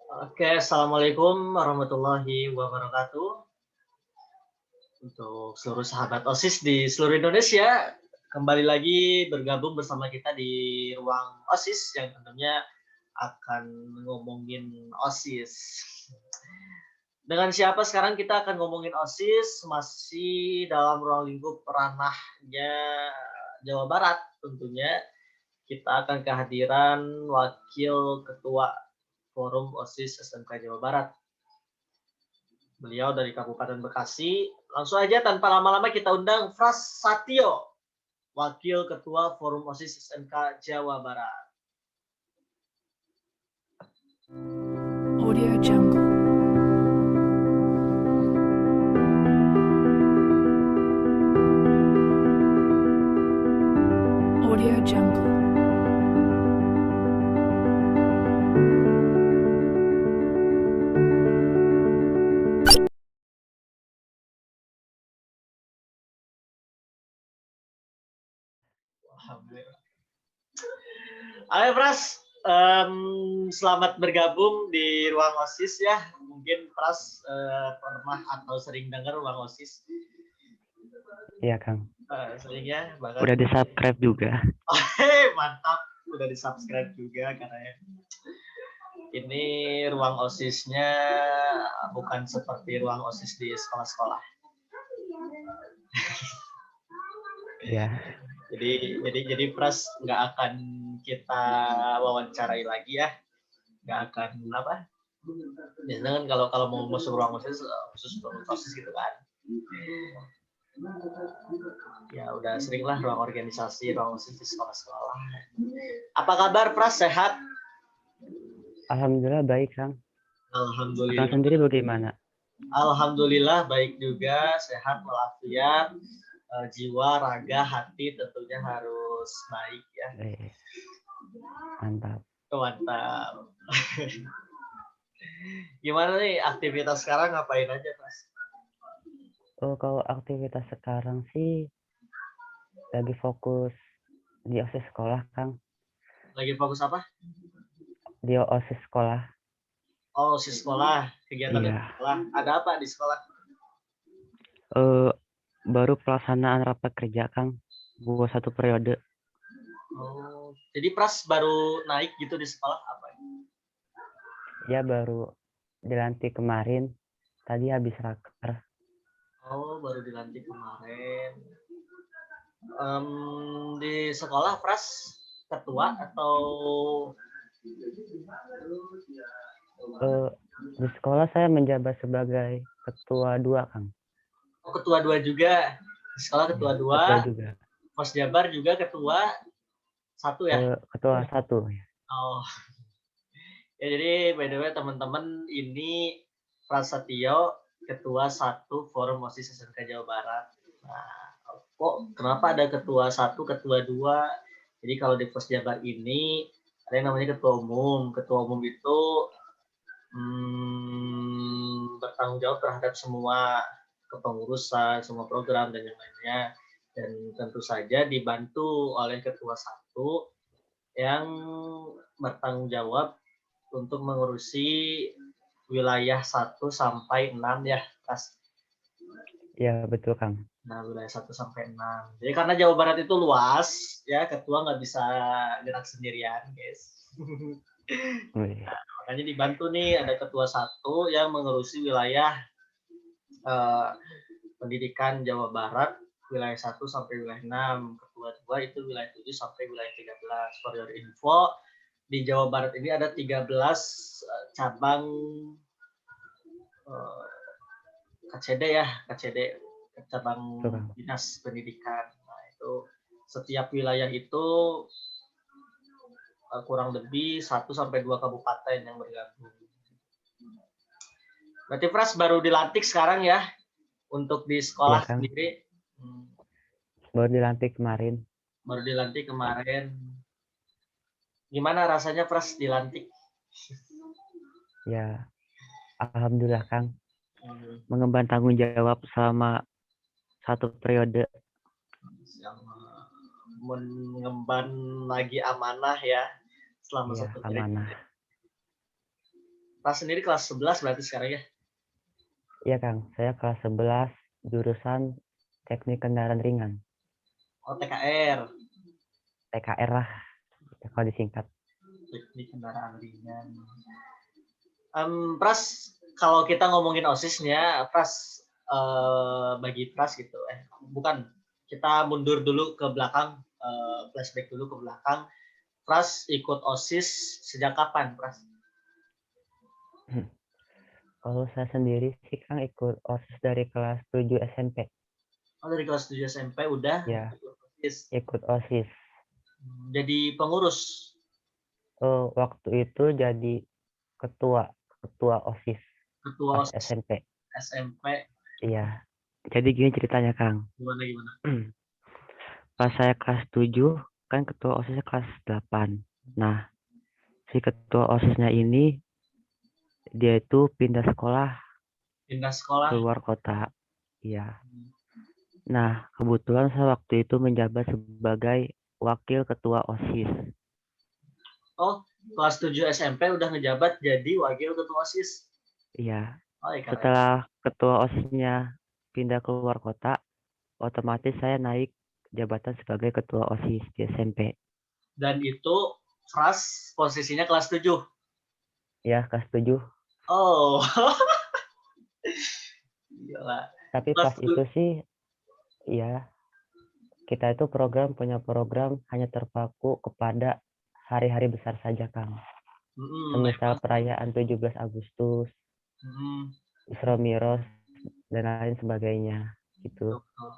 Oke, assalamualaikum warahmatullahi wabarakatuh. Untuk seluruh sahabat OSIS di seluruh Indonesia, kembali lagi bergabung bersama kita di ruang OSIS yang tentunya akan ngomongin OSIS. Dengan siapa sekarang kita akan ngomongin OSIS, masih dalam ruang lingkup ranahnya Jawa Barat tentunya. Kita akan kehadiran Wakil Ketua Forum OSIS SMK Jawa Barat. Beliau dari Kabupaten Bekasi. Langsung aja tanpa lama-lama kita undang Pras Satyo, Wakil Ketua Forum OSIS SMK Jawa Barat. Audio Jungle. Audio Jungle. Alhamdulillah. Ayo Pras, selamat bergabung di ruang OSIS ya. Mungkin Pras pernah atau sering dengar ruang OSIS. Iya, Kang. Sering ya, bahkan Udah di-subscribe juga. Oh, mantap, udah di-subscribe juga karena ini ruang OSIS-nya bukan seperti ruang OSIS di sekolah-sekolah. Iya. Jadi Pras nggak akan kita wawancarai lagi ya, nggak akan apa? Biasanya kan kalau mau masuk ruang OSIS khusus untuk OSIS gitu kan. Ya udah sering lah ruang organisasi, ruang OSIS di sekolah-sekolah. Apa kabar Pras, sehat? Alhamdulillah baik, Kang. Alhamdulillah. Akang sendiri bagaimana? Alhamdulillah baik juga, sehat walafiat, jiwa, raga, hati tentunya harus baik ya. Mantap. Mantap. Gimana nih aktivitas sekarang, ngapain aja Mas? Oh, kalau aktivitas sekarang sih lagi fokus di OSIS sekolah, Kang. Lagi fokus apa? Di OSIS sekolah. Oh, OSIS sekolah, kegiatan di Iya. sekolah. Ada apa di sekolah? Baru pelaksanaan rapat kerja, Kang. Buat 1 periode. Oh, jadi Pras baru naik gitu di sekolah apa? Ya, baru dilantik kemarin. Tadi habis raker. Oh, baru dilantik kemarin. Di sekolah Pras ketua atau Di sekolah saya menjabat sebagai ketua 2, Kang. Oh, ketua 2 juga. Di sekolah ketua 2. Ketua juga. Pos Jabar juga ketua 1 ya? Ketua 1 ya. Oh. Ya jadi by the way teman-teman, ini Prasetyo, ketua 1 Forum OSIS SMK Jawa Barat. Nah, kok kenapa ada ketua 1, ketua 2? Jadi kalau di Pos Jabar ini ada yang namanya ketua umum. Ketua umum itu bertanggung jawab terhadap semua kepengurusan, semua program dan yang lainnya. Dan tentu saja dibantu oleh ketua 1 yang bertanggung jawab untuk mengurusi wilayah 1 sampai 6 ya, Mas. Iya, betul, Kang. Nah, wilayah 1 sampai 6. Jadi karena Jawa Barat itu luas, ya ketua nggak bisa gerak sendirian, guys. Nah, makanya dibantu nih, ada ketua 1 yang mengurusi wilayah pendidikan Jawa Barat, wilayah 1 sampai wilayah 6. Ketua 2 itu wilayah 7 sampai wilayah 13. For your info, di Jawa Barat ini ada 13 cabang KCD ya, KCD, cabang dinas pendidikan. Nah, itu setiap wilayah itu kurang lebih 1 sampai 2 kabupaten yang bergabung. Berarti Pras baru dilantik sekarang ya untuk di sekolah ya, sendiri. Baru dilantik kemarin. Baru dilantik kemarin. Gimana rasanya Pras dilantik? Ya, alhamdulillah, Kang. Mengemban tanggung jawab selama 1 periode. Yang mengemban lagi amanah ya selama 1 periode. Amanah. Pras sendiri kelas 11 berarti sekarang ya? Iya Kang, saya kelas 11 jurusan Teknik Kendaraan Ringan, Oh, TKR, TKR lah kalau disingkat. teknik kendaraan ringan. Pras, kalau kita ngomongin OSIS nih ya, Pras, bagi Pras gitu, bukan, kita mundur dulu ke belakang, flashback dulu ke belakang. Pras ikut OSIS sejak kapan, Pras? Kalau saya sendiri sih Kang ikut OSIS dari kelas 7 SMP. Oh, dari kelas 7 SMP udah Ya, ikut OSIS. ikut OSIS. Jadi pengurus. Waktu itu jadi ketua ketua OSIS Ketua pas OSIS SMP. SMP. Iya. Jadi gini ceritanya Kang. Gimana? Pas saya kelas 7 kan ketua OSISnya kelas 8. Nah, si ketua OSISnya ini dia itu pindah sekolah Pindah sekolah. keluar kota. Iya. Nah, kebetulan saya waktu itu menjabat sebagai wakil ketua OSIS. Oh, kelas 7 SMP udah ngejabat jadi wakil ketua OSIS. Iya. Oh, ya keren. Setelah ketua OSISnya pindah keluar kota, otomatis saya naik jabatan sebagai ketua OSIS di SMP. Dan itu Pras posisinya kelas 7. Ya, kelas 7. Oh, gila. Tapi Kelas pas itu sih, ya, kita itu punya program hanya terpaku kepada hari-hari besar saja, Kang. Semisal emang. perayaan 17 Agustus, Mm, Isra Mi'raj, dan lain sebagainya. Gitu. betul.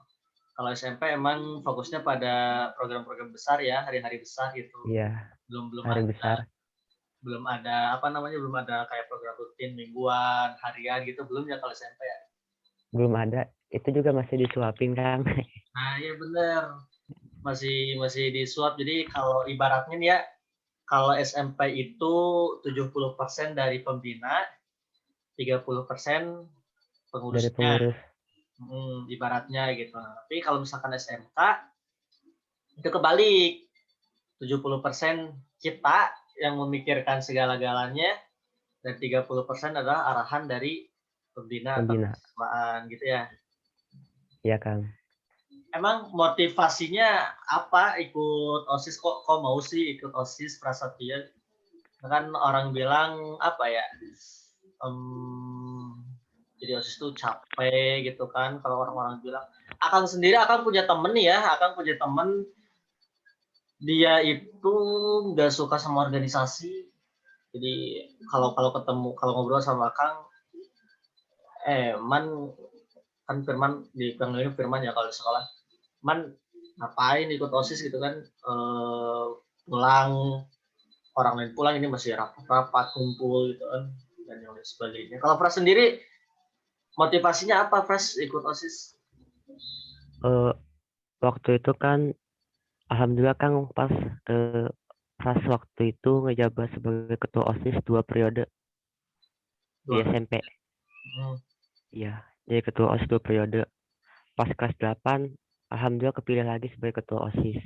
Kalau SMP emang fokusnya pada program-program besar ya, hari-hari besar gitu. Iya, Belum belum hari ada besar. belum ada apa namanya belum ada kayak program rutin mingguan, harian gitu belum ya kalau SMP ya. Belum ada. Itu juga masih disuapin, Kang. Nah, iya bener. Masih disuap. Jadi kalau ibaratnya nih ya, kalau SMP itu 70% dari pembina, 30% Dari pengurusnya. pengurus. Ibaratnya gitu. Nah, tapi kalau misalkan SMK itu kebalik. 70% kita yang memikirkan segala-galanya dan 30% adalah arahan dari pembina atau Pembina. kesiswaan gitu ya. Iya, Kang. Emang motivasinya apa ikut OSIS, kok mau sih ikut OSIS Prasetya? Kan orang bilang apa ya? Jadi OSIS tuh capek gitu kan kalau orang-orang bilang. Akang sendiri akan punya temen nih ya, akan punya temen dia itu nggak suka sama organisasi. Jadi kalau ketemu kalau ngobrol sama Kang, Man kan Firman dipanggilnya Firman ya kalau di sekolah. Man ngapain ikut OSIS gitu kan? Pulang orang lain pulang ini masih rapat kumpul gitu kan dan yang lain sebagainya. Kalau Pras sendiri motivasinya apa Pras ikut OSIS? Waktu itu kan, alhamdulillah Kang, pas waktu itu ngejabat sebagai ketua OSIS 2 periode di Dua. SMP. Hmm. Iya, jadi ketua OSIS 2 periode. Pas kelas 8, alhamdulillah kepilih lagi sebagai ketua OSIS.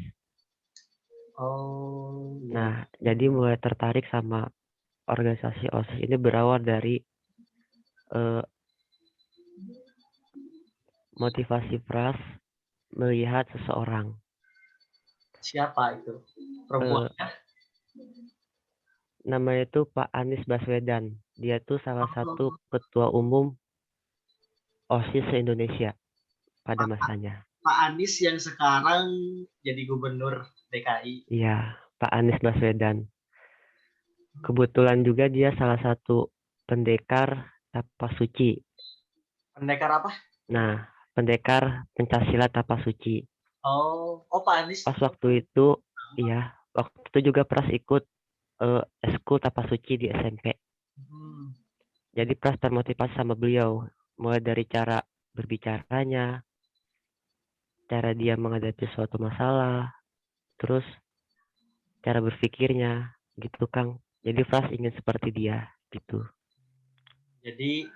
Oh iya. Nah, jadi mulai tertarik sama organisasi OSIS ini berawal dari eh, motivasi Pras melihat seseorang. Siapa itu? Perempuan Eh, ya? Namanya itu Pak Anies Baswedan. Dia tuh salah satu Oh, ketua umum OSIS se-Indonesia pada Pak, masanya. Pak Anies yang sekarang jadi gubernur DKI. Iya, Pak Anies Baswedan. Kebetulan juga dia salah satu pendekar Tapasuci. Pendekar apa? Nah, pendekar Pencasilat Tapasuci. Pak Anies. Pas waktu itu, iya, waktu itu juga Pras ikut eskul Tapasuci di SMP. Hmm. Jadi Pras termotivasi sama beliau, mulai dari cara berbicaranya, cara dia menghadapi suatu masalah, terus cara berpikirnya, gitu Kang. Jadi Pras ingin seperti dia, gitu. Jadi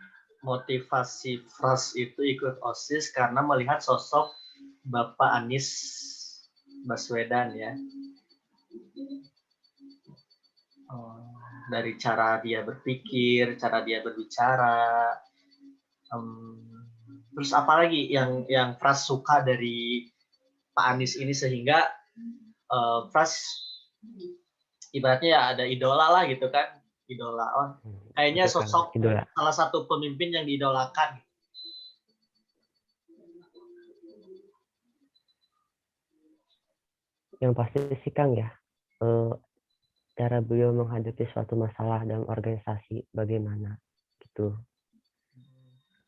motivasi Pras itu ikut OSIS karena melihat sosok Bapak Anies Baswedan ya. Oh. dari cara dia berpikir, cara dia berbicara. Terus apa lagi yang Pras suka dari Pak Anies ini sehingga Pras ibaratnya ya ada idola lah gitu kan, idola. Oh, kayaknya Itu kan sosok idola. salah satu pemimpin yang diidolakan. Yang pasti sih Kang ya, cara beliau menghadapi suatu masalah dalam organisasi bagaimana gitu.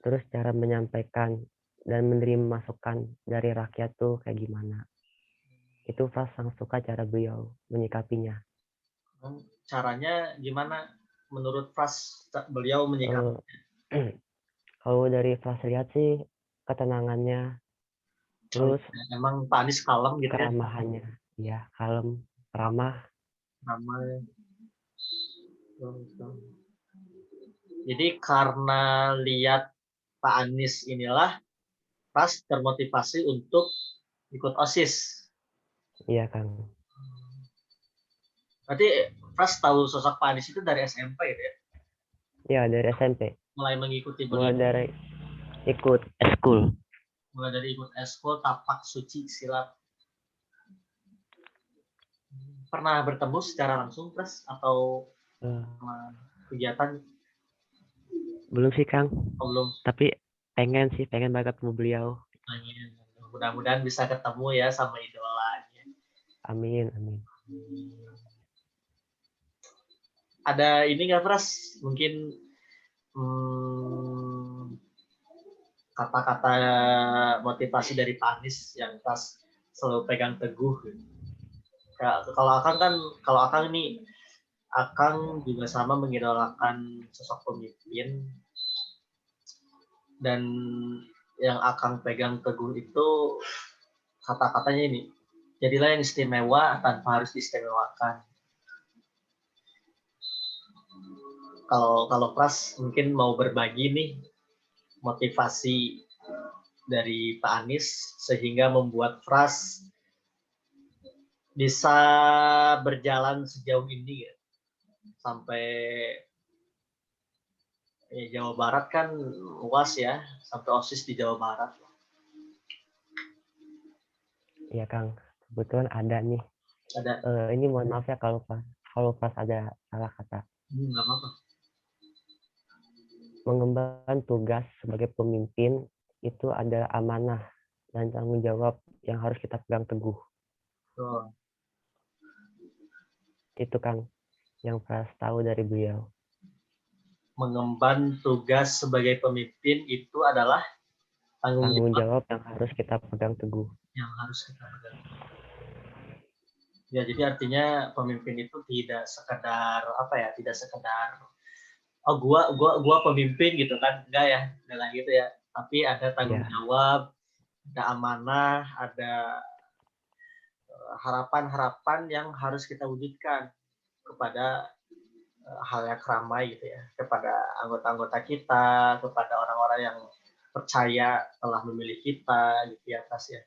Terus cara menyampaikan dan menerima masukan dari rakyat tuh kayak gimana. Itu Pras sangat suka cara beliau menyikapinya. Caranya gimana menurut Pras beliau menyikapi? Kalau dari Pras lihat sih ketenangannya, Oh, terus emang Pak Anies kalem gitu ya? keramahannya, ya kalem, ramah. Ramai. Jadi karena lihat Pak Anies inilah Pras termotivasi untuk ikut OSIS. Iya Kang. Berarti Pras tahu sosok Pak Anies itu dari SMP gitu ya? Ya dari SMP. Mulai mengikuti Mulai beliau. dari ikut eskul. Mulai dari ikut eskul, tapak, suci, silat. Pernah bertemu secara langsung Pras atau kegiatan? Belum sih Kang. Oh, belum. Tapi pengen banget ketemu beliau. Mudah-mudahan bisa ketemu ya sama idolanya. Amin, amin. Ada ini nggak Pras? Mungkin kata-kata motivasi dari Pak Anies yang Pras selalu pegang teguh. Kalau Akang ini Akang juga sama mengidolakan sosok pemimpin dan yang Akang pegang teguh itu kata-katanya ini, jadilah yang istimewa tanpa harus diistimewakan. Kalau Pras mungkin mau berbagi nih motivasi dari Pak Anies sehingga membuat Pras bisa berjalan sejauh ini ya. Sampai Jawa Barat kan luas ya, sampai OSIS di Jawa Barat. Iya Kang, kebetulan ada nih. Ada. Ini mohon maaf ya kalau pas ada salah kata. Nggak apa-apa. Mengemban tugas sebagai pemimpin itu ada amanah dan tanggung jawab yang harus kita pegang teguh. Tuh. Itu Kang yang Pras tahu dari beliau. Mengemban tugas sebagai pemimpin itu adalah Tanggung jawab yang harus kita pegang teguh. Yang harus kita pegang. Ya, jadi artinya pemimpin itu tidak sekedar apa ya, tidak sekedar oh gua pemimpin gitu kan, enggak ya, enggak gitu ya. Tapi ada tanggung jawab, ada amanah, ada harapan-harapan yang harus kita wujudkan kepada halayak ramai gitu ya, kepada anggota-anggota kita, kepada orang-orang yang percaya telah memilih kita gitu ya, Pras ya.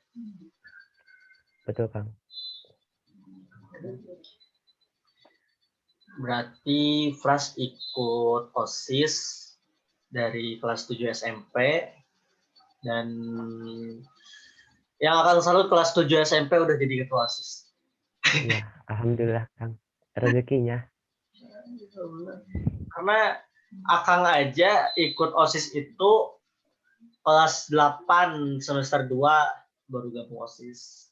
Betul Kang. Berarti Pras ikut OSIS dari kelas 7 SMP dan yang akan salut kelas 7 SMP udah jadi ketua OSIS. Iya, alhamdulillah Kang. Rezekinya. Karena Akang aja ikut OSIS itu kelas 8 semester 2 baru gabung OSIS.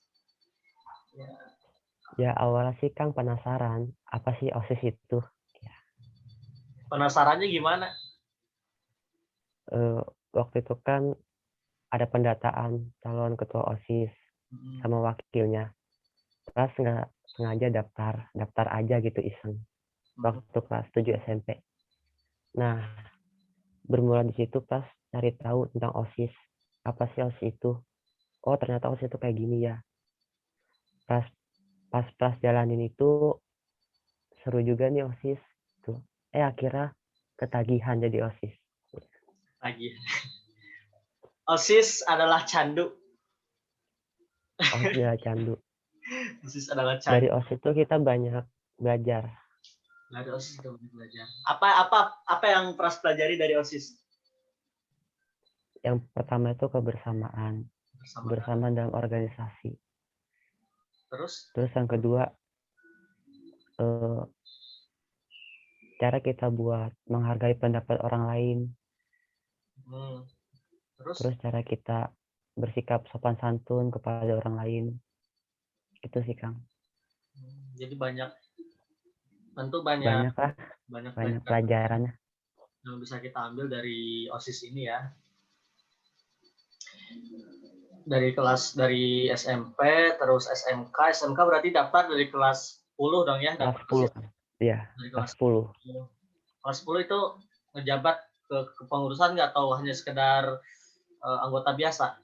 Ya awalnya sih Kang penasaran apa sih OSIS itu. Ya. Penasarannya gimana? Waktu itu kan ada pendataan calon ketua OSIS sama wakilnya. Terus nggak sengaja daftar aja gitu iseng. Waktu kelas 7 SMP. Nah, bermula di situ pas cari tahu tentang OSIS. Apa sih OSIS itu? Oh, ternyata OSIS itu kayak gini ya. Pas jalanin itu seru juga nih OSIS. Tuh. Akhirnya ketagihan jadi OSIS. Lagi. OSIS adalah candu. OSIS adalah candu. OSIS adalah candu. Dari OSIS itu kita banyak belajar. Dari OSIS itu belajar. Apa yang Pras pelajari dari OSIS? Yang pertama itu kebersamaan, bersama dalam organisasi. Terus yang kedua, cara kita buat menghargai pendapat orang lain. Terus cara kita bersikap sopan santun kepada orang lain. Itu sih, Kang. Jadi banyak lah pelajarannya yang bisa kita ambil dari OSIS ini ya. Dari SMP terus SMK berarti daftar dari kelas 10 dong ya, kelas 10 kan. Iya, kelas 10. Kelas 10 itu ngejabat ke kepengurusan nggak, atau hanya sekedar anggota biasa?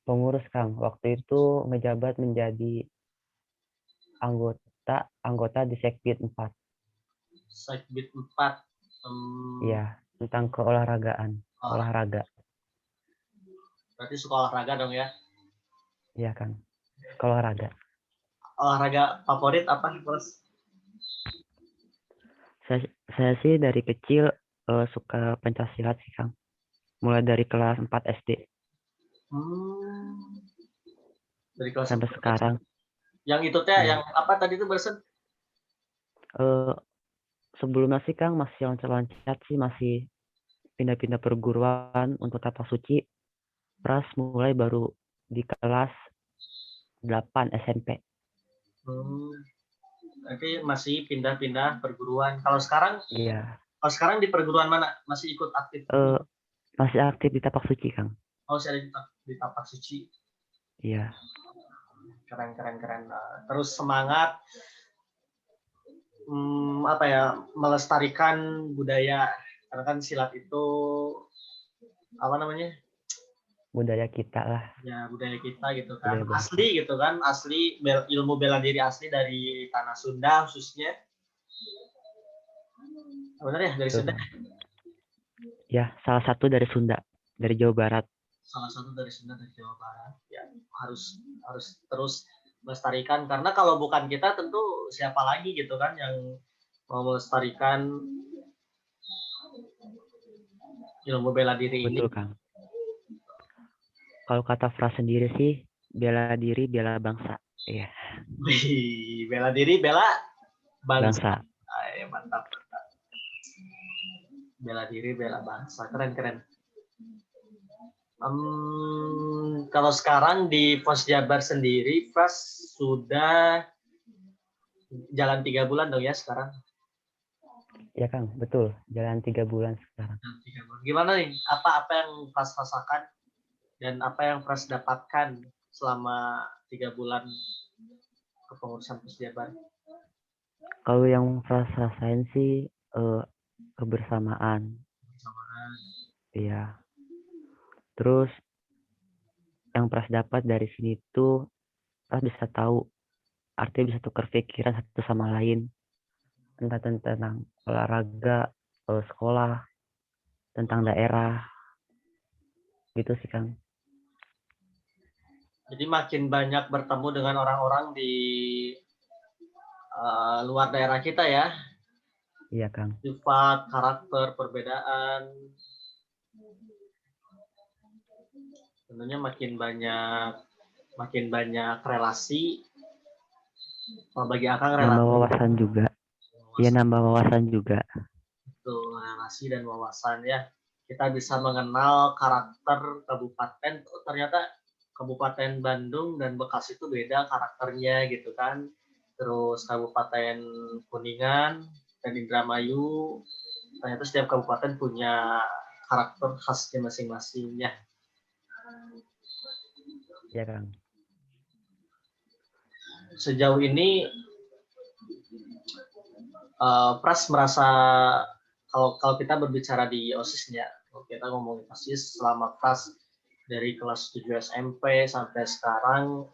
Pengurus, Kang. Waktu itu ngejabat menjadi anggota di Sekbid 4. Sekbid 4. Iya, tentang keolahragaan. Olahraga. Berarti suka olahraga dong ya? Iya, Kang. Suka olahraga. Olahraga favorit apa, Bos? Saya sih dari kecil suka pencaksilat sih, Kang. Mulai dari kelas 4 SD. Dari kelas sampai sekarang. Yang itu teh, yang apa tadi itu barusan? Sebelumnya sih, Kang, masih loncat-loncat sih, masih pindah-pindah perguruan untuk tata suci. Pras mulai baru di kelas 8 SMP. Berarti masih pindah-pindah perguruan. Kalau sekarang? Iya. Kalau sekarang di perguruan mana? Masih ikut aktif? Masih aktif di tapak suci, Kang. Oh, saya di tapak suci. Iya. Keren. Terus semangat melestarikan budaya, karena kan silat itu apa namanya, budaya kita lah ya, budaya kita gitu kan, asli gitu kan, ilmu bela diri asli dari tanah Sunda khususnya, benar ya, dari Sunda ya, salah satu dari Sunda, dari Jawa Barat. Salah satu dari Sunda, dari Jawa Barat ya. Harus terus melestarikan, karena kalau bukan kita tentu siapa lagi gitu kan yang mau melestarikan ilmu bela diri ini. Betul, Kang. Kalau kata Pras sendiri sih, bela diri, bela bangsa. Iya. Bela diri, bela bangsa. Ay, mantap. Bela diri, bela bangsa. Keren. Kalau sekarang di Pos Jabar sendiri, Pras sudah jalan 3 bulan dong ya sekarang? Ya, Kang, betul. Jalan 3 bulan sekarang. Gimana nih? Apa yang Pras rasakan dan apa yang Pras dapatkan selama 3 bulan kepengurusan Pos Jabar? Kalau yang Pras rasain sih kebersamaan. Iya. Terus yang Pras dapat dari sini tuh, Pras bisa tahu, artinya bisa tukar pikiran satu sama lain, entah tentang olahraga, sekolah, tentang daerah, gitu sih, Kang. Jadi makin banyak bertemu dengan orang-orang di luar daerah kita ya. Iya, Kang. Sifat, karakter, perbedaan. Tentunya makin banyak relasi. Kalau bagi Akang relasi. Nambah wawasan juga. Iya, nambah wawasan juga. Betul, relasi dan wawasan ya. Kita bisa mengenal karakter kabupaten. Ternyata Kabupaten Bandung dan Bekasi itu beda karakternya gitu kan. Terus Kabupaten Kuningan dan Indramayu, ternyata setiap kabupaten punya karakter khasnya masing-masing ya. Ya, Kang. Sejauh ini Pras merasa, kalau kita berbicara di OSIS-nya, kalau kita ngomongin OSIS selama Pras dari kelas 7 SMP sampai sekarang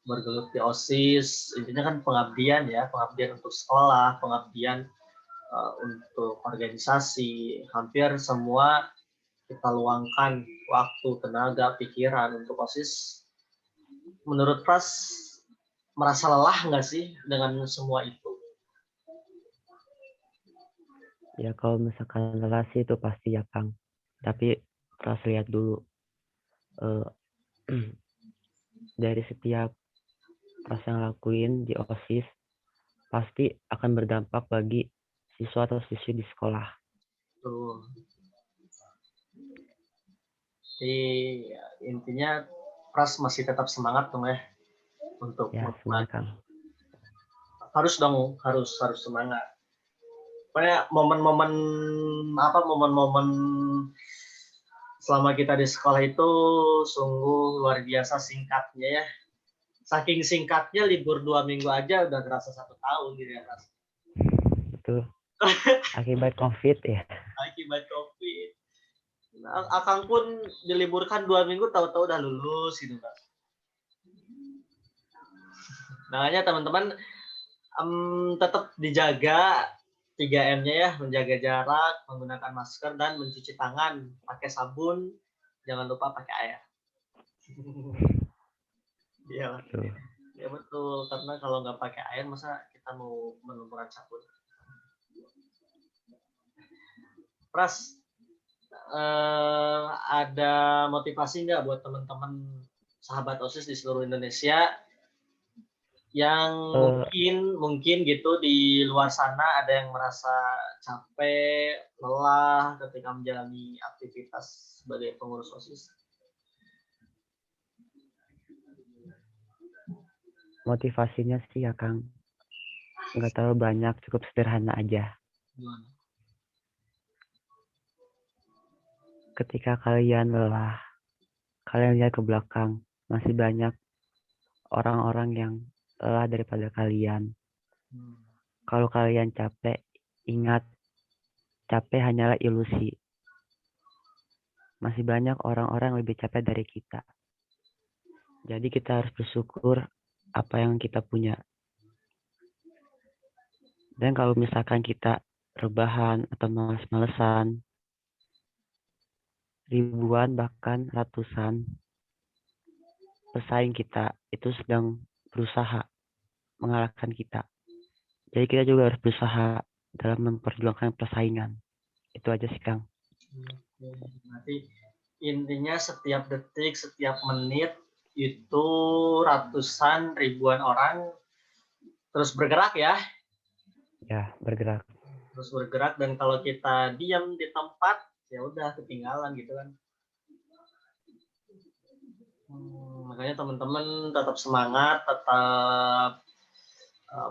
bergelut di OSIS, intinya kan pengabdian ya, pengabdian untuk sekolah, pengabdian untuk organisasi, hampir semua kita luangkan waktu, tenaga, pikiran untuk OSIS. Menurut Pras, merasa lelah nggak sih dengan semua itu? Ya kalau misalkan lelah sih itu pasti ya Kang. Tapi harus lihat dulu eh, dari setiap pas yang lakuin di OSIS pasti akan berdampak bagi siswa atau siswi di sekolah. Tuh. Jadi ya, intinya Pras masih tetap semangat dong ya untuk Ya, semangat Kang. harus dong, harus semangat. Pokoknya momen-momen selama kita di sekolah itu sungguh luar biasa singkatnya ya. Saking singkatnya libur 2 minggu aja udah terasa 1 tahun gitu ya. Itu akibat COVID ya. Akibat COVID. Nah, Akang pun diliburkan 2 minggu, tahu-tahu udah lulus gitu kan. Makanya teman-teman tetap dijaga 3M-nya ya, menjaga jarak, menggunakan masker, dan mencuci tangan pakai sabun, jangan lupa pakai air. Iya, ya betul, karena kalau nggak pakai air masa kita mau melumurkan sabun. Pras, ada motivasi nggak buat teman-teman sahabat OSIS di seluruh Indonesia yang mungkin gitu di luar sana ada yang merasa capek, lelah ketika menjalani aktivitas sebagai pengurus OSIS? Motivasinya sih ya Kang, nggak terlalu banyak, cukup sederhana aja. Ketika kalian lelah, kalian lihat ke belakang, masih banyak orang-orang yang lelah daripada kalian. Kalau kalian capek, ingat, capek hanyalah ilusi. Masih banyak orang-orang yang lebih capek dari kita. Jadi kita harus bersyukur apa yang kita punya. Dan kalau misalkan kita rebahan atau males-malesan, ribuan bahkan ratusan pesaing kita itu sedang berusaha mengalahkan kita. Jadi kita juga harus berusaha dalam memperjuangkan persaingan. Itu aja sih Kang. Nanti intinya setiap detik, setiap menit itu ratusan ribuan orang terus bergerak ya. Ya, bergerak. Terus bergerak, dan kalau kita diam di tempat ya udah ketinggalan gitu kan. Makanya teman-teman tetap semangat, tetap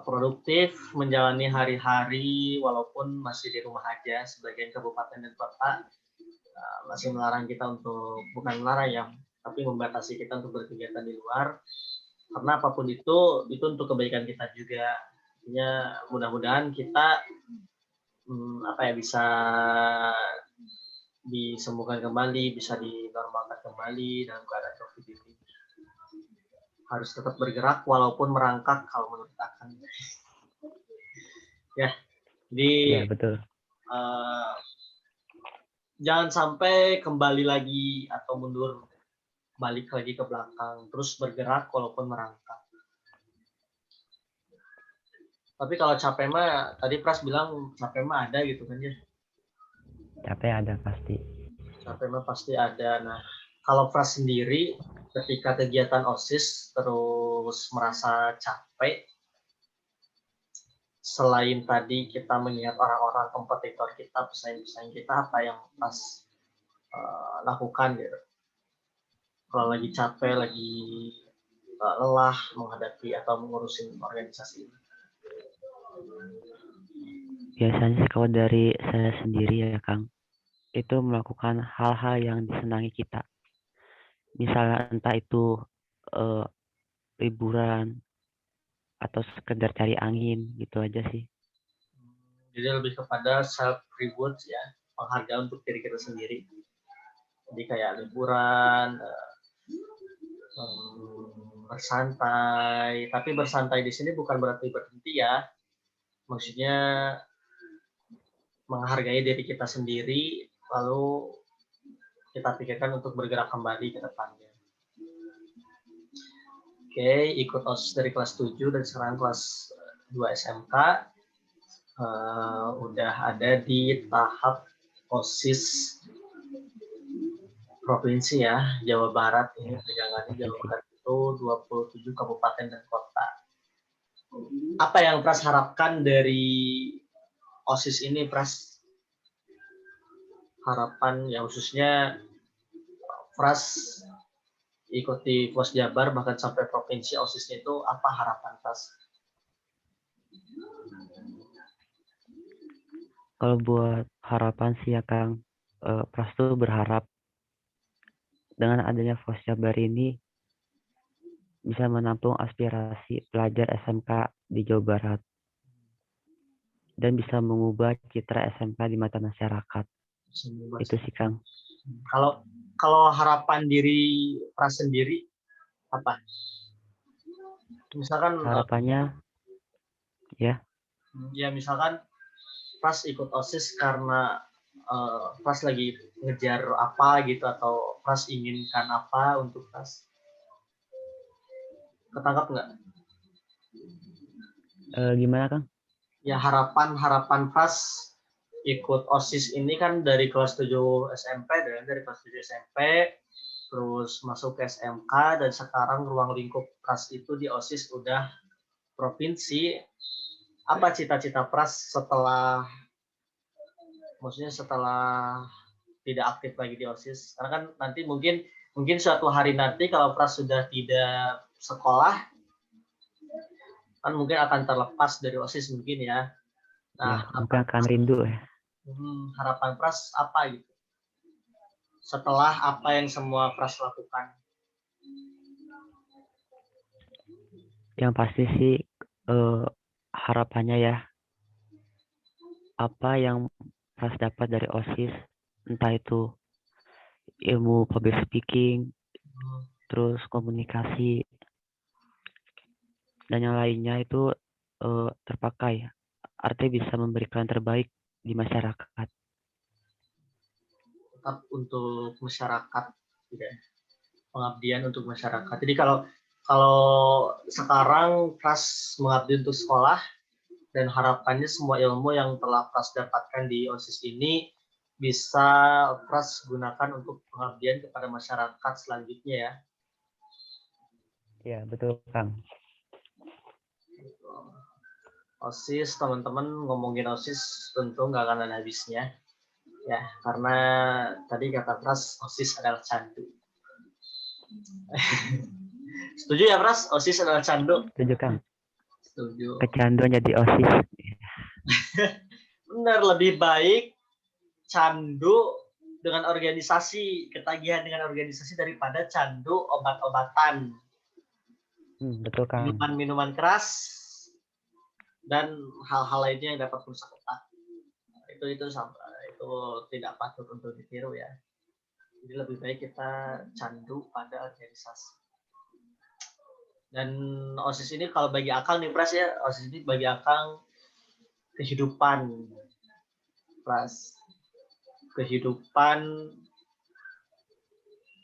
produktif menjalani hari-hari walaupun masih di rumah aja. Sebagian kabupaten dan kota masih melarang kita untuk, bukan melarang ya, tapi membatasi kita untuk berkegiatan di luar, karena apapun itu untuk kebaikan kita juga. Artinya mudah-mudahan kita bisa disembuhkan kembali, bisa dinormalkan kembali dalam keadaan COVID ini. Harus tetap bergerak walaupun merangkak kalau menurut Akang. Ya, jadi ya, betul. Jangan sampai kembali lagi atau mundur, balik lagi ke belakang, terus bergerak walaupun merangkak. Tapi kalau capek mah, tadi Pras bilang capek mah ada gitu kan ya? Capek ada pasti. Capek mah pasti ada. Nah, kalau Pras sendiri ketika kegiatan OSIS terus merasa capek, selain tadi kita mengingat orang-orang kompetitor kita, pesaing-pesaing kita, apa yang Pras lakukan gitu? Kalau lagi capek, lagi lelah menghadapi atau mengurusin organisasi ini? Biasanya kalau dari saya sendiri ya Kang, itu melakukan hal-hal yang disenangi kita. Misalnya entah itu liburan atau sekedar cari angin, gitu aja sih. Jadi lebih kepada self reward ya, penghargaan untuk diri kita sendiri. Jadi kayak liburan, bersantai. Tapi bersantai di sini bukan berarti berhenti ya. Maksudnya menghargai diri kita sendiri, lalu kita pikirkan untuk bergerak kembali ke depannya. Oke, ikut OSIS dari kelas 7 dan sekarang kelas 2 SMK. udah ada di tahap OSIS provinsi ya, Jawa Barat. Ini Ya, pegangannya Jawa provinsi. Barat itu 27 kabupaten dan kota. Apa yang Pras harapkan dari OSIS ini, Pras? Harapan yang khususnya Pras ikuti Pos Jabar bahkan sampai provinsi OSISnya itu apa harapan Pras? Kalau buat harapan sih ya Kang, Pras tuh berharap dengan adanya Fos Jabar ini bisa menampung aspirasi pelajar SMK di Jawa Barat dan bisa mengubah citra SMK di mata masyarakat. Itu sih Kang. Kalau harapan diri Pras sendiri apa? Misalkan Harapannya ya, misalkan Pras ikut OSIS karena Pras lagi ngejar apa gitu atau Pras inginkan apa untuk Pras? Ketangkap nggak? gimana Kang? Ya harapan Pras ikut OSIS ini kan dari kelas 7 SMP, dari kelas 7 SMP terus masuk ke SMK dan sekarang ruang lingkup Pras itu di OSIS udah provinsi. Apa cita-cita Pras setelah tidak aktif lagi di OSIS? Karena kan nanti mungkin suatu hari nanti kalau Pras sudah tidak sekolah kan mungkin akan terlepas dari OSIS mungkin ya. Ya, Nah, mungkin akan rindu ya. harapan Pras apa gitu? Setelah apa yang semua Pras lakukan? Yang pasti sih harapannya ya, apa yang Pras dapat dari OSIS, entah itu ilmu public speaking, terus komunikasi, dan yang lainnya itu terpakai. Artinya bisa memberikan terbaik di masyarakat. Tetap untuk masyarakat, gitu ya. Pengabdian untuk masyarakat. Jadi kalau sekarang Pras mengabdi untuk sekolah dan harapannya semua ilmu yang telah Pras dapatkan di OSIS ini bisa Pras gunakan untuk pengabdian kepada masyarakat selanjutnya ya. Ya, betul Kang. OSIS, teman-teman, ngomongin OSIS tentu nggak akan ada habisnya ya, karena tadi kata Pras OSIS adalah candu. Setuju ya Pras, OSIS adalah candu? Setuju Kang. Setuju. Kecanduan jadi OSIS. Benar, lebih baik candu dengan organisasi, ketagihan dengan organisasi daripada candu obat-obatan, Betul Kang. minuman-minuman keras dan hal-hal lainnya yang dapat merusak otak. Itu tidak patut untuk ditiru ya. Jadi lebih baik kita candu pada organisasi. Dan OSIS ini kalau bagi Akang nih Pras ya, OSIS ini bagi Akang kehidupan, Pras. Kehidupan,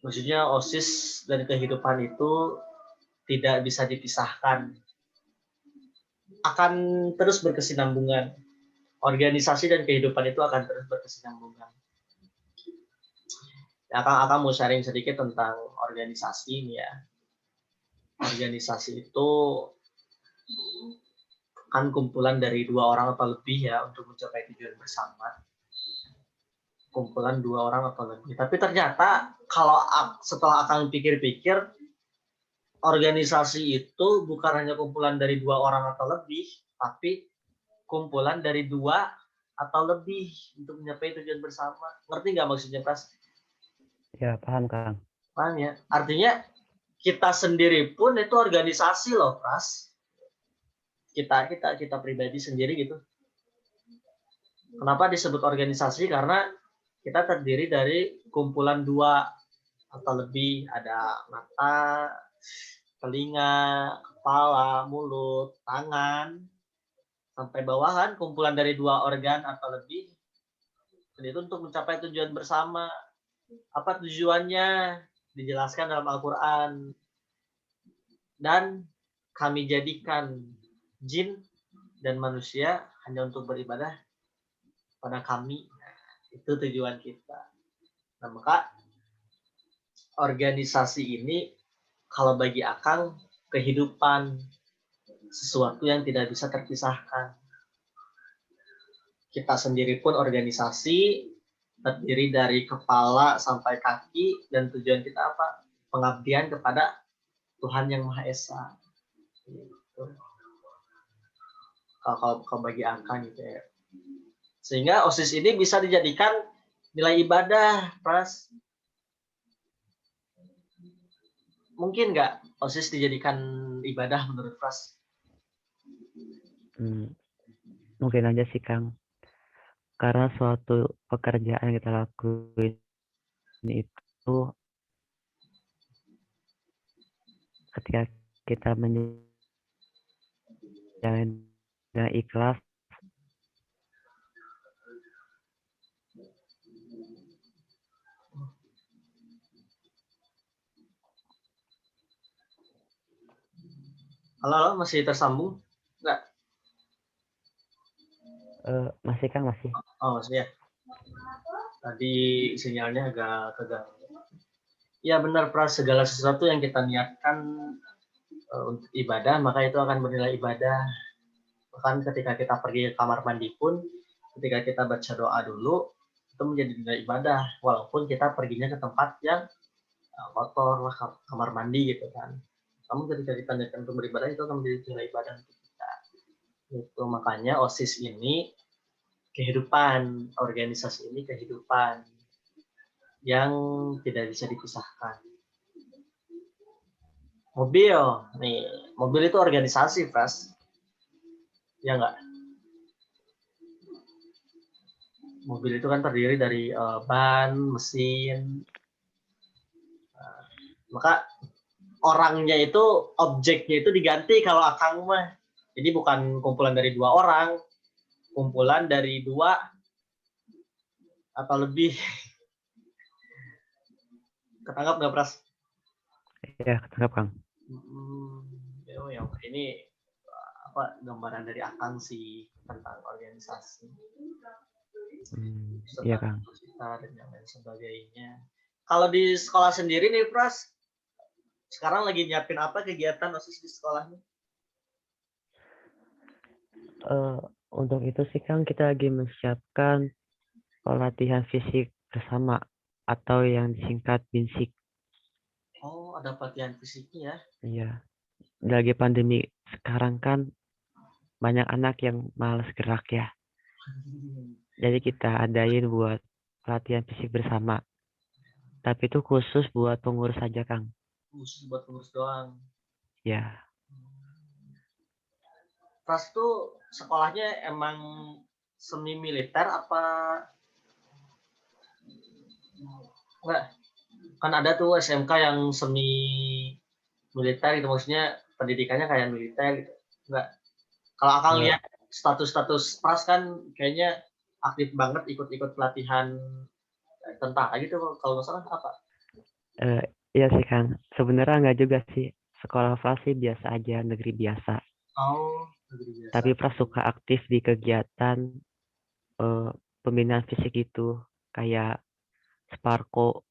maksudnya OSIS dan kehidupan itu tidak bisa dipisahkan. Akan terus berkesinambungan. Organisasi dan kehidupan itu akan terus berkesinambungan. Akang mau sharing sedikit tentang organisasi ini ya. Organisasi itu kan kumpulan dari 2 orang atau lebih ya untuk mencapai tujuan bersama. Kumpulan 2 orang atau lebih. Tapi ternyata kalau setelah Akang pikir-pikir, organisasi itu bukan hanya kumpulan dari 2 orang atau lebih, tapi kumpulan dari 2 atau lebih untuk mencapai tujuan bersama. Ngerti nggak maksudnya, Pras? Ya, paham Kang. Paham ya? Artinya kita sendiri pun itu organisasi loh, Pras. Kita pribadi sendiri gitu. Kenapa disebut organisasi? Karena kita terdiri dari kumpulan 2 atau lebih, ada mata, telinga, kepala, mulut, tangan, sampai bawahan kumpulan dari 2 organ atau lebih. Dan itu untuk mencapai tujuan bersama. Apa tujuannya? Dijelaskan dalam Al-Quran. Dan kami jadikan jin dan manusia hanya untuk beribadah pada kami. Nah, itu tujuan kita. Nah, maka organisasi ini kalau bagi Akang kehidupan, sesuatu yang tidak bisa terpisahkan. Kita sendiri pun organisasi terdiri dari kepala sampai kaki, dan tujuan kita apa? Pengabdian kepada Tuhan Yang Maha Esa. Gitu. Kalau bagi Akang gitu ya. Sehingga OSIS ini bisa dijadikan nilai ibadah, Pras. Mungkin nggak OSIS dijadikan ibadah menurut Pras? Mungkin aja sih, Kang. Karena suatu pekerjaan yang kita lakuin itu ketika kita menjalani dengan ikhlas, Halo, masih tersambung? Nggak? masih Kang, masih. Oh, maksudnya tadi sinyalnya agak keganggu. Ya benar, Pras, segala sesuatu yang kita niatkan untuk ibadah, maka itu akan bernilai ibadah. Bahkan ketika kita pergi ke kamar mandi pun, ketika kita baca doa dulu, itu menjadi nilai ibadah, walaupun kita perginya ke tempat yang kotor lah, kamar mandi gitu kan. Namun ketika kita niatkan untuk beribadah, itu akan menjadi nilai ibadah untuk kita. Itu makanya OSIS ini kehidupan, organisasi ini kehidupan yang tidak bisa dipisahkan. Mobil, nih, mobil itu organisasi, Pras. Ya nggak? Mobil itu kan terdiri dari ban, mesin. Maka orangnya itu, objeknya itu diganti kalau Akang mah. Jadi bukan kumpulan dari 2 orang, kumpulan dari 2 atau lebih. Ketangkap nggak, Pras? Ya, ketangkap, Kang. Yang ini apa gambaran dari Akang sih tentang organisasi. Iya, Kang. Dan yang lain sebagainya. Kalau di sekolah sendiri nih, Pras, sekarang lagi nyiapin apa kegiatan OSIS di sekolahnya? Untuk itu sih, Kang, kita lagi mempersiapkan pelatihan fisik bersama atau yang disingkat BINSIK. Oh, ada pelatihan fisiknya ya? Iya. Lagi pandemi sekarang kan banyak anak yang malas gerak ya. Jadi kita adain buat pelatihan fisik bersama. Tapi itu khusus buat pengurus saja, Kang. Khusus buat pengurus doang. Ya. Pras tuh sekolahnya emang semi militer apa enggak? Kan ada tuh SMK yang semi militer gitu, maksudnya pendidikannya kayak militer gitu. Enggak. Kalau Akang lihat status-status Pras kan kayaknya aktif banget ikut-ikut pelatihan tentara gitu, kalau nggak salah apa? Iya sih, Kang. Sebenarnya nggak juga sih. Sekolah Pras sih biasa aja, negeri biasa. Oh, negeri biasa. Tapi Pras suka aktif di kegiatan pembinaan fisik itu. Kayak Sparko,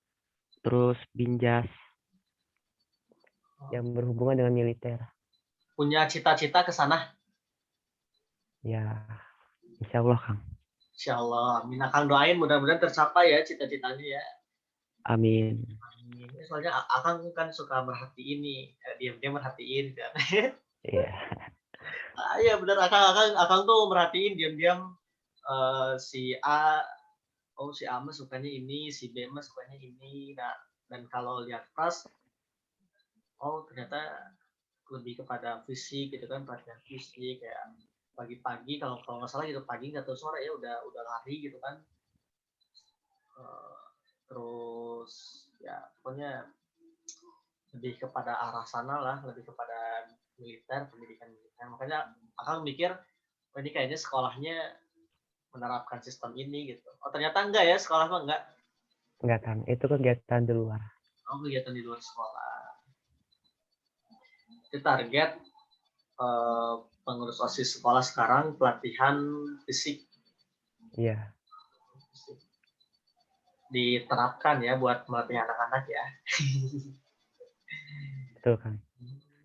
terus Binjas, yang berhubungan dengan militer. Punya cita-cita ke sana? Ya, insya Allah, Kang. Insya Allah. Amin. Akang doain mudah-mudahan tercapai ya cita-citanya ya. Amin. Amin. Soalnya Akang kan suka merhatiin nih, diam-diam merhatiin kan. Iya. Iya benar, Akang tuh merhatiin diam-diam si A, oh si A mah sukanya ini, si B mah sukanya ini. Nah, dan kalau lihat Pras, oh ternyata lebih kepada fisik gitu kan, pelatihan fisik kayak pagi-pagi, kalau nggak salah gitu, pagi nggak tahu sore ya udah lari gitu kan. Terus ya pokoknya lebih kepada arah sana lah, lebih kepada militer, pendidikan militer. Makanya Akang mikir, oh, ini kayaknya sekolahnya menerapkan sistem ini gitu. Oh ternyata enggak ya, sekolah mah enggak. Enggak, Kang. Itu kegiatan di luar. Oh kegiatan di luar sekolah. Itu target eh, pengurus OSIS sekolah sekarang pelatihan fisik Iya, diterapkan ya buat melatih anak-anak ya. betul Kang.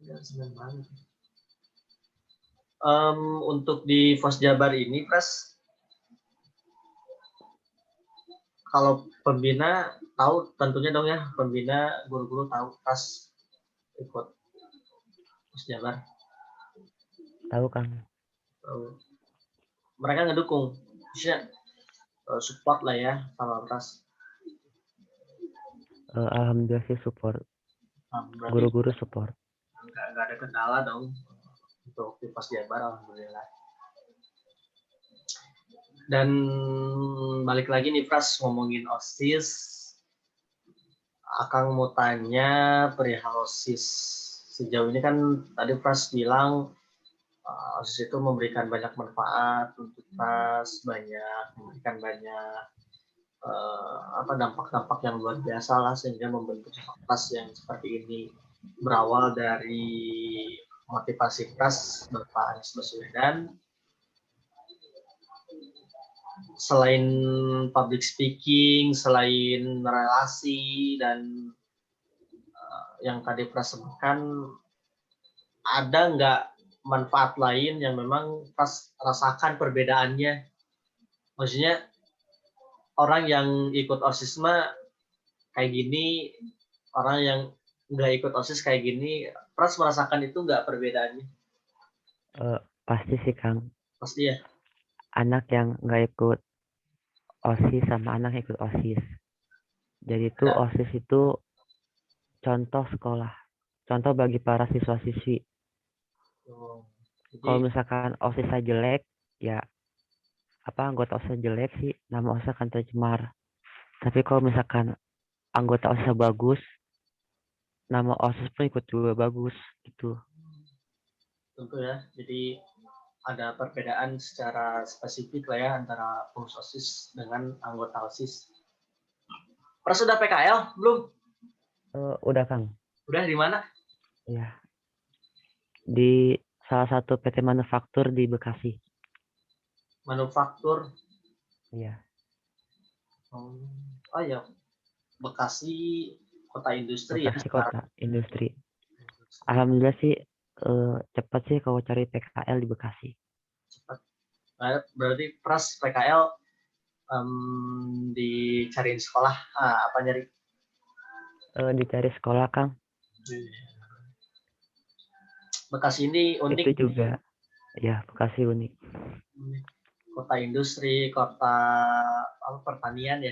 Ya, senang banget. Untuk di Fos Jabar ini, Pras, kalau pembina tahu tentunya dong ya, pembina guru-guru tahu Pras ikut Fos Jabar. Tahu Kang. Tahu. Mereka ngedukung, maksudnya support lah ya sama Pras. Alhamdulillah sih support. Berarti Guru-guru support. nggak ada kendala dong untuk di Fos Jabar, alhamdulillah. Dan balik lagi nih Pras ngomongin OSIS, Akang mau tanya perihal OSIS. Sejauh ini kan tadi Pras bilang OSIS itu memberikan banyak manfaat untuk Pras, memberikan banyak dampak-dampak yang luar biasa lah sehingga membentuk Pras yang seperti ini. Berawal dari motivasi Pras Bapak Anies Baswedan, selain public speaking, selain relasi dan yang tadi Pras sebutkan, ada nggak manfaat lain yang memang Pras rasakan perbedaannya? Maksudnya orang yang ikut OSIS kayak gini, orang yang nggak ikut OSIS kayak gini, Pras merasakan itu nggak perbedaannya? Pasti sih Kang. Pasti ya. Anak yang nggak ikut OSIS sama anak yang ikut OSIS. Jadi itu Ada. OSIS itu contoh sekolah. Contoh bagi para siswa-siswi. Kalau Jadi misalkan OSIS jelek, ya anggota OSIS jelek sih, nama OSIS akan tercemar. Tapi kalau misalkan anggota OSIS bagus, nama OSIS pun ikut juga bagus gitu. tentu ya. Jadi ada perbedaan secara spesifik lah ya antara pengurus OSIS dengan anggota OSIS. Pras sudah PKL belum? Udah Kang. Udah di mana? Ya, di salah satu PT manufaktur di Bekasi. Manufaktur. Iya. Oh ya, Bekasi kota industri ya Bekasi sekarang. kota industri. Alhamdulillah sih cepat sih kalau cari PKL di Bekasi. Cepat. Berarti Pras PKL dicariin sekolah apa nyari? Dicari sekolah Kang. Bekasi ini unik. Itu juga. Ya, Bekasi unik. Kota industri, kota pertanian ya.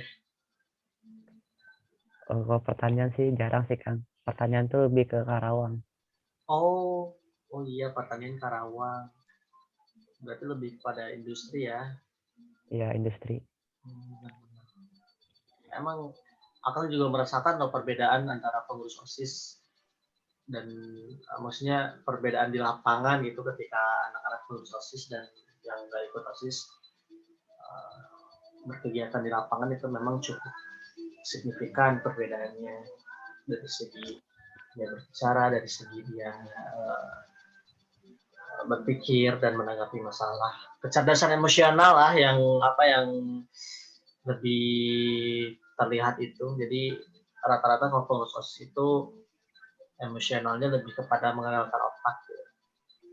Kalau pertanian sih jarang sih Kang. Pertanian tuh lebih ke Karawang. Oh iya, pertanian Karawang. Berarti lebih pada industri ya. Iya, industri. Emang Akang juga merasakan loh perbedaan antara pengurus OSIS dan maksudnya perbedaan di lapangan gitu ketika anak-anak pengurus OSIS dan yang nggak ikut OSIS berkegiatan di lapangan itu memang cukup signifikan perbedaannya dari segi dia berbicara, dari segi dia berpikir dan menanggapi masalah. Kecerdasan emosional lah yang lebih terlihat itu. Jadi rata-rata kalau pengurus OSIS itu emosionalnya lebih kepada mengandalkan otak,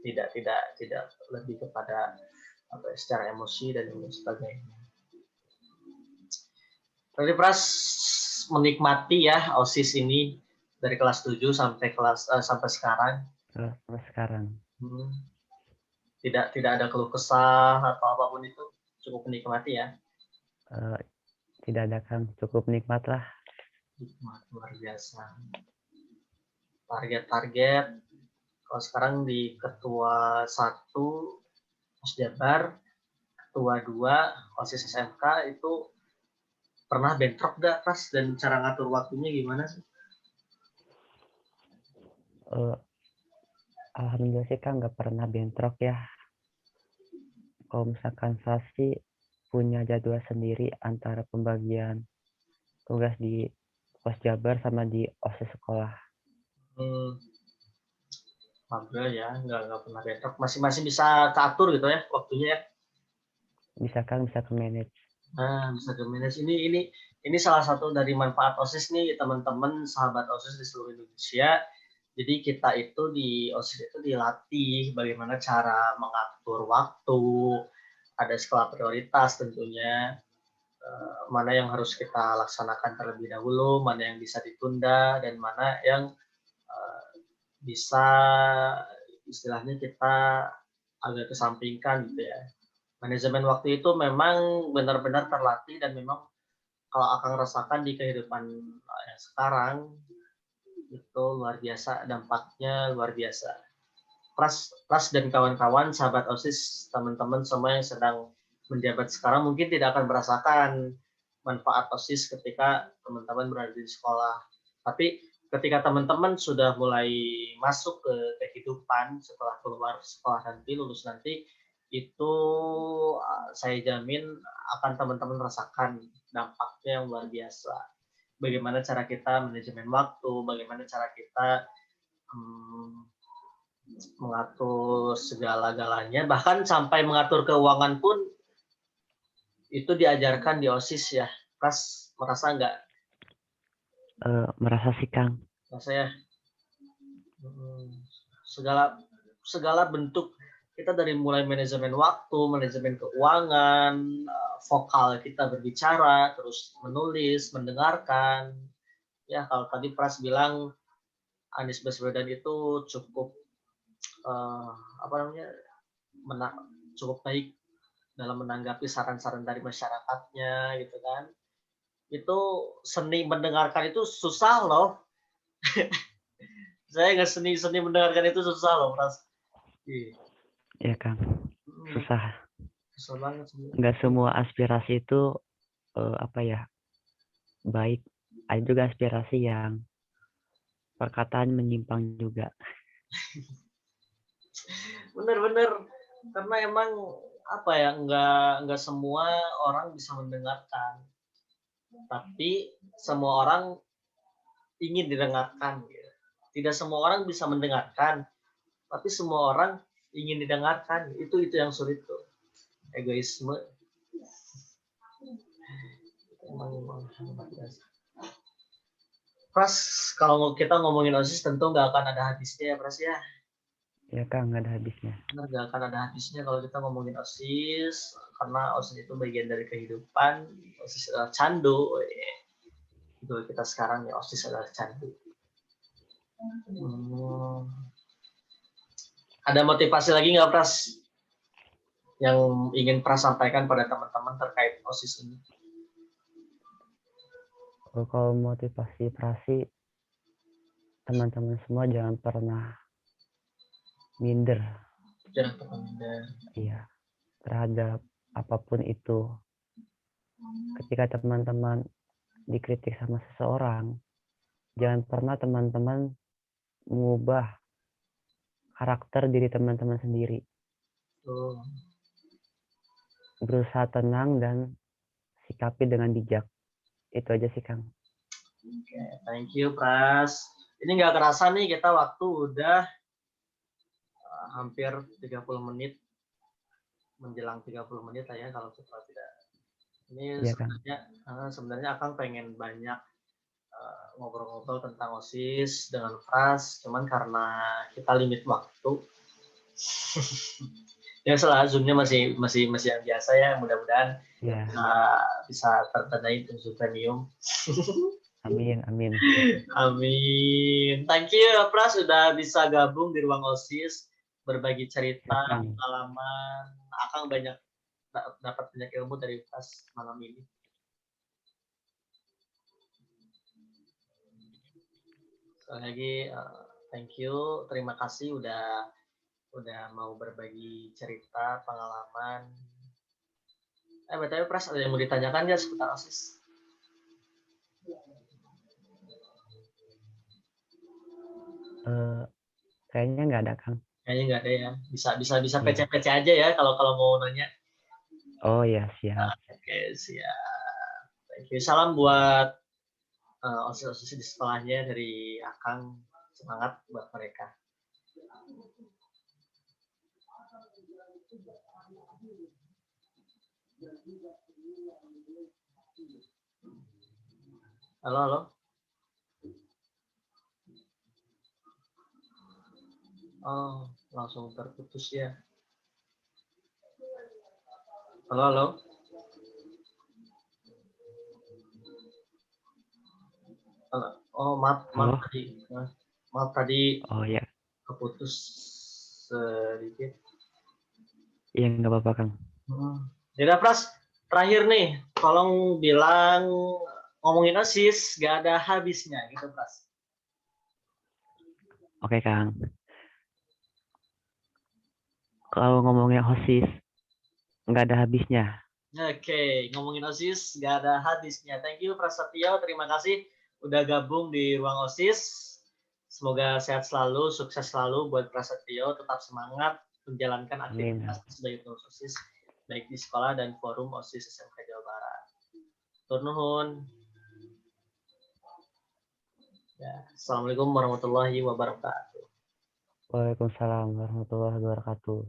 tidak lebih kepada secara emosi dan sebagainya. Jadi Pras menikmati ya OSIS ini dari kelas 7 sampai sekarang. Sampai sekarang. Tidak ada keluh kesah atau apapun itu, cukup menikmati ya. Tidak ada Kang, cukup nikmat lah. Nikmat luar biasa. Target-target kalau sekarang di ketua 1 Mas Jabar, ketua 2 OSIS SMK itu pernah bentrok gak Pras, dan cara ngatur waktunya gimana sih? Alhamdulillah sih Kang nggak pernah bentrok ya. Kalau misalkan saya sih punya jadwal sendiri antara pembagian tugas di Pos Jabar sama di OSIS sekolah. Alhamdulillah ya, nggak pernah bentrok. Masih bisa keatur gitu ya waktunya ya. Bisa Kang, bisa ke manage. Nah, bisa ke-manage. Ini salah satu dari manfaat OSIS nih, teman-teman, sahabat OSIS di seluruh Indonesia. Jadi kita itu di OSIS itu dilatih bagaimana cara mengatur waktu, ada skala prioritas tentunya, mana yang harus kita laksanakan terlebih dahulu, mana yang bisa ditunda, dan mana yang bisa istilahnya kita agak kesampingkan gitu ya. Manajemen waktu itu memang benar-benar terlatih dan memang kalau Akang rasakan di kehidupan yang sekarang itu luar biasa, dampaknya luar biasa. Pras dan kawan-kawan, sahabat OSIS, teman-teman semua yang sedang menjabat sekarang mungkin tidak akan merasakan manfaat OSIS ketika teman-teman berada di sekolah. Tapi ketika teman-teman sudah mulai masuk ke kehidupan setelah keluar sekolah nanti, lulus nanti, itu saya jamin akan teman-teman rasakan dampaknya yang luar biasa. Bagaimana cara kita manajemen waktu, bagaimana cara kita mengatur segala-galanya, bahkan sampai mengatur keuangan pun itu diajarkan di OSIS ya. Pras merasa nggak? Merasa sih Kang. Merasa ya. Segala segala bentuk kita dari mulai manajemen waktu, manajemen keuangan, vokal kita berbicara, terus menulis, mendengarkan. Ya kalau tadi Pras bilang Anies Baswedan itu cukup apa namanya cukup baik dalam menanggapi saran-saran dari masyarakatnya gitu kan. Itu seni mendengarkan itu susah loh. Saya nggak seni mendengarkan itu susah loh, Pras. Iya Kang, susah. Susah banget sih. Nggak semua aspirasi itu apa ya baik. Ada juga aspirasi yang perkataan menyimpang juga. Bener-bener karena emang apa ya nggak semua orang bisa mendengarkan, tapi semua orang ingin didengarkan. Gitu. Tidak semua orang bisa mendengarkan, tapi semua orang ingin didengarkan. Itu yang sulit tuh. Egoisme. Emang Pras, kalau kita ngomongin OSIS tentu nggak akan ada habisnya ya Pras ya. Ya Kang, nggak ada habisnya. Benar nggak akan ada habisnya kalau kita ngomongin OSIS, karena OSIS itu bagian dari kehidupan. OSIS adalah candu. Itu kita sekarang ya, OSIS adalah candu. Ada motivasi lagi nggak Pras? Yang ingin Pras sampaikan pada teman-teman terkait OSIS ini? Kalau motivasi Prasi, teman-teman semua jangan pernah minder. Jangan pernah minder. Iya, terhadap apapun itu. Ketika teman-teman dikritik sama seseorang, jangan pernah teman-teman mengubah karakter diri teman-teman sendiri. Berusaha tenang dan sikapi dengan bijak. Itu aja sih Kang. Oke, thank you Pras. Ini nggak kerasa nih kita waktu udah hampir 30 menit, menjelang 30 menit lah ya kalau kita tidak. Ini ya, sebenarnya Akang pengen banyak ngobrol-ngobrol tentang OSIS dengan Pras, cuman karena kita limit waktu. Ya salah, Zoom-nya masih yang biasa ya, mudah-mudahan ya. bisa tertandai Zoom premium. Amin, amin. Amin. Thank you ya Pras sudah bisa gabung di ruang OSIS, berbagi cerita, pengalaman. Akang dapat banyak ilmu dari Pras malam ini. Sekali lagi thank you, terima kasih udah mau berbagi cerita, pengalaman. BTW Pras, ada yang mau ditanyakan ya seputar OSIS? Kayaknya nggak ada Kang. Kayaknya nggak ada ya. Bisa PC aja ya kalau mau nanya. Oh ya, siap. Oke, siap. Thank you. Salam buat OSIS di sekolahnya dari Akang. Semangat buat mereka. Halo, halo. Oh, langsung terputus ya. Halo, halo. Halo. Oh, maaf Halo? tadi. Maaf tadi Oh ya, keputus sedikit. iya nggak apa-apa Kang. Jadi Pras, terakhir nih, tolong bilang ngomongin OSIS gak ada habisnya gitu Pras. Oke Kang, kalau ngomongin OSIS nggak ada habisnya. Oke, ngomongin OSIS gak ada habisnya. Thank you Prasetyo, terima kasih udah gabung di ruang OSIS. Semoga sehat selalu, sukses selalu buat Prasetyo, tetap semangat menjalankan Amin. aktivitas sebagai pengurus OSIS baik di sekolah dan forum OSIS SMK Jawa Barat. Tur nuhun. Ya, Assalamualaikum warahmatullahi wabarakatuh. Waalaikumsalam warahmatullahi wabarakatuh.